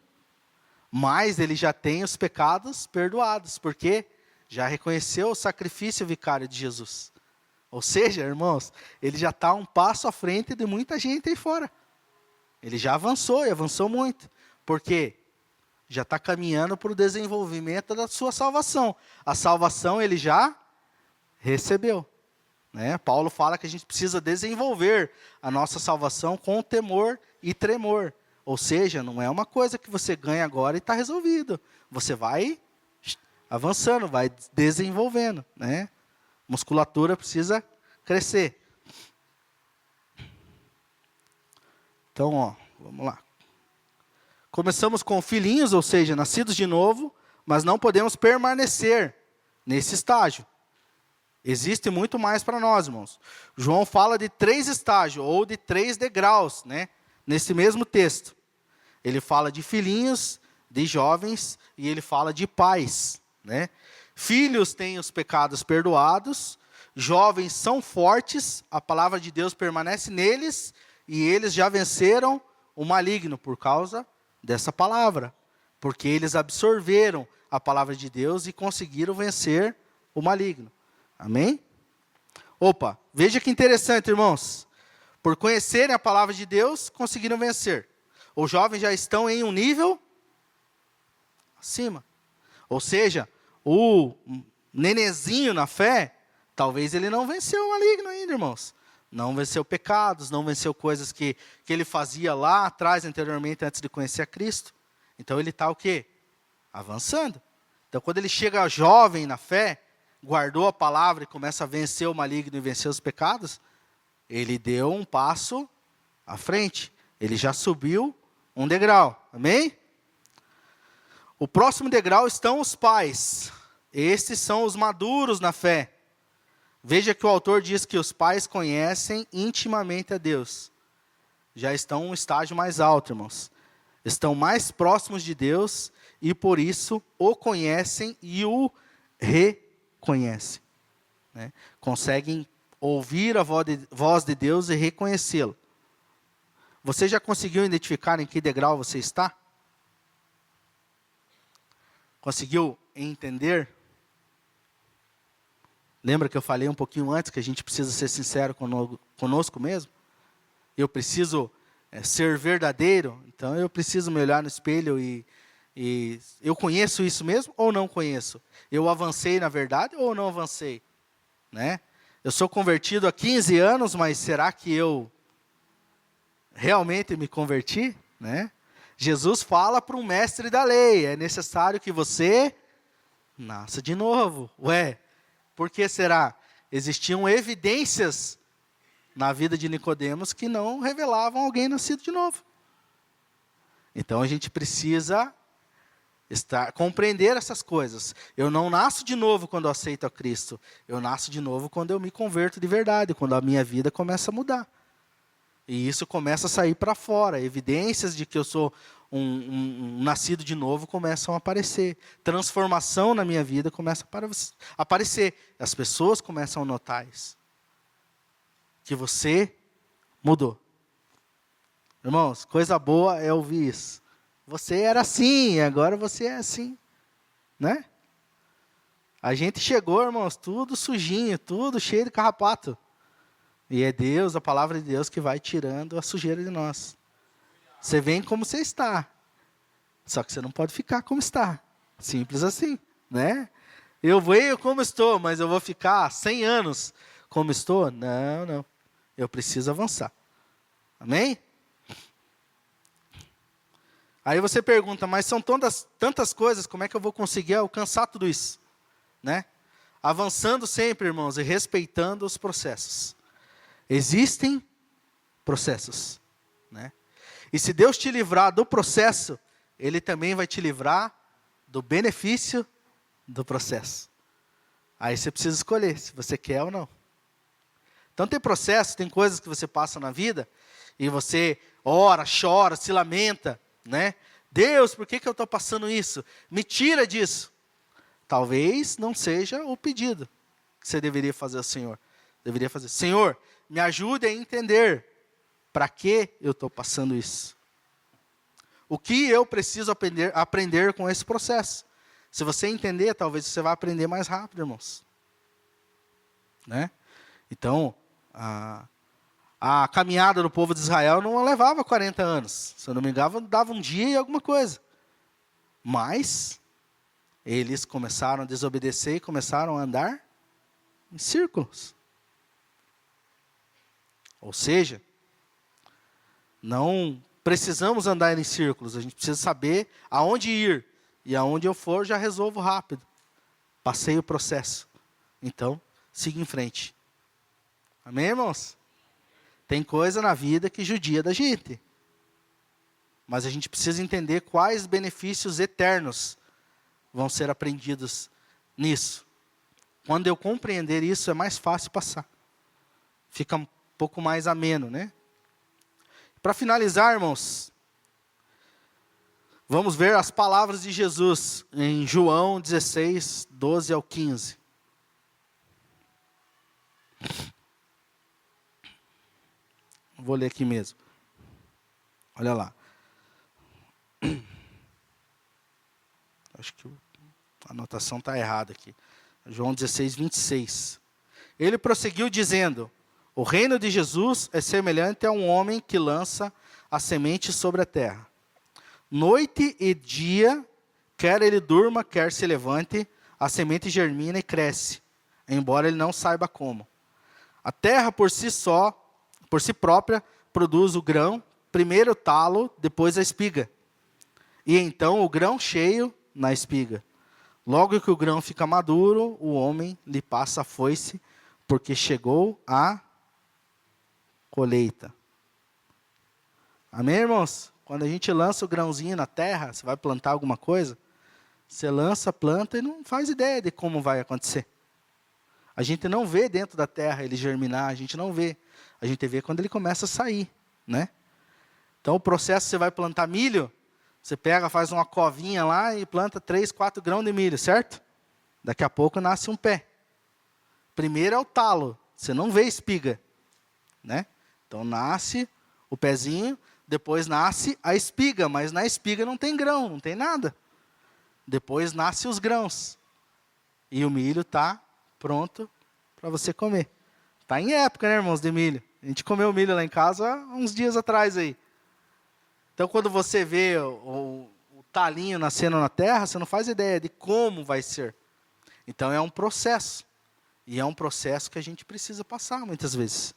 Mas ele já tem os pecados perdoados, porque já reconheceu o sacrifício vicário de Jesus. Ou seja, irmãos, ele já está um passo à frente de muita gente aí fora. Ele já avançou e avançou muito. Porque já está caminhando para o desenvolvimento da sua salvação. A salvação ele já recebeu. né? Paulo fala que a gente precisa desenvolver a nossa salvação com temor e tremor. Ou seja, não é uma coisa que você ganha agora e está resolvido. Você vai avançando, vai desenvolvendo, né? Musculatura precisa crescer. Então, ó, vamos lá. Começamos com filhinhos, ou seja, nascidos de novo, mas não podemos permanecer nesse estágio. Existe muito mais para nós, irmãos. João fala de 3 estágios, ou de 3 degraus, né? Nesse mesmo texto. Ele fala de filhinhos, de jovens, e ele fala de pais, né? Filhos têm os pecados perdoados, jovens são fortes, a palavra de Deus permanece neles, e eles já venceram o maligno por causa dessa palavra. Porque eles absorveram a palavra de Deus e conseguiram vencer o maligno. Amém? Opa, veja que interessante, irmãos. Por conhecerem a palavra de Deus, conseguiram vencer. Os jovens já estão em um nível acima. Ou seja, o nenezinho na fé, talvez ele não venceu o maligno ainda, irmãos. Não venceu pecados, não venceu coisas que ele fazia lá atrás, anteriormente, antes de conhecer a Cristo. Então ele está o quê? Avançando. Então quando ele chega jovem na fé, guardou a palavra e começa a vencer o maligno e vencer os pecados, ele deu um passo à frente. Ele já subiu um degrau. Amém? O próximo degrau estão os pais. Estes são os maduros na fé. Veja que o autor diz que os pais conhecem intimamente a Deus. Já estão em um estágio mais alto, irmãos. Estão mais próximos de Deus e por isso o conhecem e o reconhecem, né? Conseguem ouvir a voz de Deus e reconhecê-lo. Você já conseguiu identificar em que degrau você está? Conseguiu entender? Lembra que eu falei um pouquinho antes que a gente precisa ser sincero conosco mesmo? Eu preciso ser verdadeiro, então eu preciso me olhar no espelho e eu conheço isso mesmo ou não conheço? Eu avancei na verdade ou não avancei? Né? Eu sou convertido há 15 anos, mas será que eu realmente me converti? Né? Jesus fala para um mestre da lei, é necessário que você nasça de novo. Ué, por que será? Existiam evidências na vida de Nicodemos que não revelavam alguém nascido de novo. Então a gente precisa compreender essas coisas. Eu não nasço de novo quando eu aceito a Cristo. Eu nasço de novo quando eu me converto de verdade, quando a minha vida começa a mudar. E isso começa a sair para fora. Evidências de que eu sou um nascido de novo começam a aparecer. Transformação na minha vida começa a aparecer. As pessoas começam a notar isso. Que você mudou. Irmãos, coisa boa é ouvir isso. Você era assim, agora você é assim. Né? A gente chegou, irmãos, tudo sujinho, tudo cheio de carrapato. E é Deus, a palavra de Deus, que vai tirando a sujeira de nós. Você vem como você está. Só que você não pode ficar como está. Simples assim, né? Eu venho como estou, mas eu vou ficar 100 anos como estou? Não, não. Eu preciso avançar. Amém? Aí você pergunta, mas são tantas coisas, como é que eu vou conseguir alcançar tudo isso? Né? Avançando sempre, irmãos, e respeitando os processos. Existem processos, né? E se Deus te livrar do processo, Ele também vai te livrar do benefício do processo. Aí você precisa escolher se você quer ou não. Então tem processo, tem coisas que você passa na vida, e você ora, chora, se lamenta, né? Deus, por que eu estou passando isso? Me tira disso. Talvez não seja o pedido que você deveria fazer ao Senhor. Deveria fazer, Senhor, me ajude a entender para que eu estou passando isso. O que eu preciso aprender com esse processo. Se você entender, talvez você vai aprender mais rápido, irmãos. Né? Então, a caminhada do povo de Israel não levava 40 anos. Se eu não me engano, dava um dia e alguma coisa. Mas eles começaram a desobedecer e começaram a andar em círculos. Ou seja, não precisamos andar em círculos, a gente precisa saber aonde ir. E aonde eu for, já resolvo rápido. Passei o processo. Então, siga em frente. Amém, irmãos? Tem coisa na vida que judia da gente. Mas a gente precisa entender quais benefícios eternos vão ser aprendidos nisso. Quando eu compreender isso, é mais fácil passar. Fica um pouco mais ameno, né? Para finalizar, irmãos, vamos ver as palavras de Jesus em João 16, 12 ao 15. Vou ler aqui mesmo. Olha lá. Acho que a anotação está errada aqui. João 16, 26. Ele prosseguiu dizendo: o reino de Jesus é semelhante a um homem que lança a semente sobre a terra. Noite e dia, quer ele durma, quer se levante, a semente germina e cresce, embora ele não saiba como. A terra por si própria, produz o grão, primeiro o talo, depois a espiga. E então o grão cheio na espiga. Logo que o grão fica maduro, o homem lhe passa a foice, porque chegou a colheita. Amém, irmãos? Quando a gente lança o grãozinho na terra, você vai plantar alguma coisa, você lança, planta e não faz ideia de como vai acontecer. A gente não vê dentro da terra ele germinar, a gente não vê. A gente vê quando ele começa a sair, né? Então o processo, você vai plantar milho, você pega, faz uma covinha lá e planta 3, 4 grãos de milho, certo? Daqui a pouco nasce um pé. Primeiro é o talo, você não vê espiga, né? Então nasce o pezinho, depois nasce a espiga, mas na espiga não tem grão, não tem nada. Depois nasce os grãos. E o milho está pronto para você comer. Está em época, né, irmãos, de milho. A gente comeu milho lá em casa há uns dias atrás aí. Então, quando você vê o talinho nascendo na terra, você não faz ideia de como vai ser. Então, é um processo. E é um processo que a gente precisa passar, muitas vezes.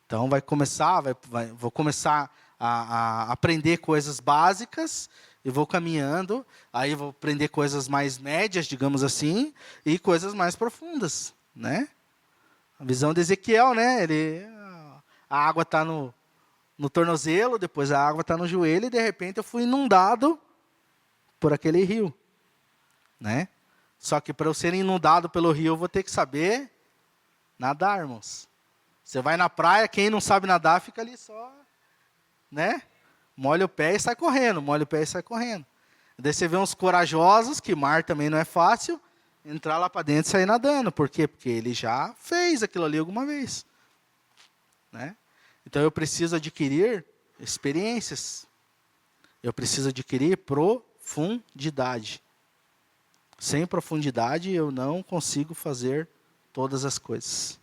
Então, vou começar a aprender coisas básicas, e vou caminhando, aí vou aprender coisas mais médias, digamos assim, e coisas mais profundas, né? A visão de Ezequiel, né? A água está no tornozelo, depois a água está no joelho, e de repente eu fui inundado por aquele rio, né? Só que para eu ser inundado pelo rio, eu vou ter que saber nadar, irmãos. Você vai na praia, quem não sabe nadar, fica ali só, né? Molha o pé e sai correndo, molha o pé e sai correndo. Daí você vê uns corajosos, que mar também não é fácil, entrar lá para dentro e sair nadando. Por quê? Porque ele já fez aquilo ali alguma vez, né? Então eu preciso adquirir experiências. Eu preciso adquirir profundidade. Sem profundidade eu não consigo fazer todas as coisas.